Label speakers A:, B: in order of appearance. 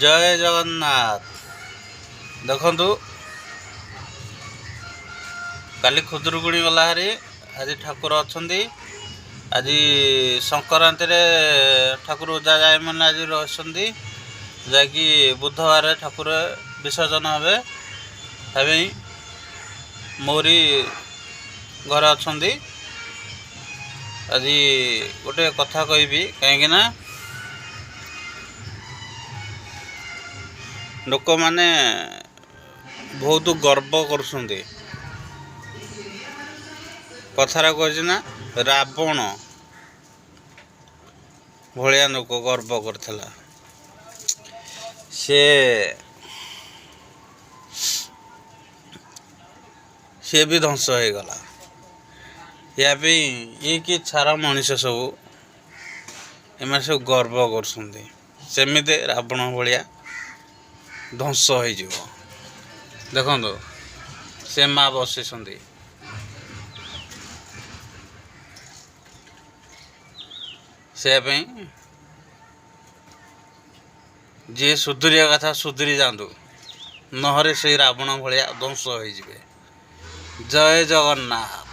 A: ଜୟ ଜଗନ୍ନାଥ। ଦେଖନ୍ତୁ କାଲି ଖୁଦୁରୁକୁଣୀ ଗଲା ହାରି, ଆଜି ଠାକୁର ଅଛନ୍ତି। ଆଜି ସଂକ୍ରାନ୍ତିରେ ଠାକୁର ଯାଏମାନେ ଆଜି ରହିଛନ୍ତି, ଯାହାକି ବୁଧବାର ଠାକୁର ବିସର୍ଜନ ହେବେ। ସେଥିପାଇଁ ମୋରି ଘରେ ଅଛନ୍ତି। ଆଜି ଗୋଟେ କଥା କହିବି, କାହିଁକିନା ଲୋକମାନେ ବହୁତ ଗର୍ବ କରୁଛନ୍ତି। କଥାରେ କହିଛି ନା, ରାବଣ ଭଳିଆ ଲୋକ ଗର୍ବ କରିଥିଲା, ସେ ବି ଧ୍ୱଂସ ହେଇଗଲା। ୟା ପାଇଁ ଇଏ କି ଛାର ମଣିଷ ସବୁ, ଏମାନେ ସବୁ ଗର୍ବ କରୁଛନ୍ତି। ସେମିତି ରାବଣ ଭଳିଆ ଧ୍ୱଂସ ହେଇଯିବ। ଦେଖନ୍ତୁ ସେ ମା ବସିଛନ୍ତି, ସେ ପାଇଁ ଯିଏ ସୁଧୁରିବା କଥା ସୁଧୁରି ଯାଆନ୍ତୁ, ନହେଲେ ସେଇ ରାବଣ ଭଳିଆ ଧ୍ୱଂସ ହେଇଯିବେ। ଜୟ ଜଗନ୍ନାଥ।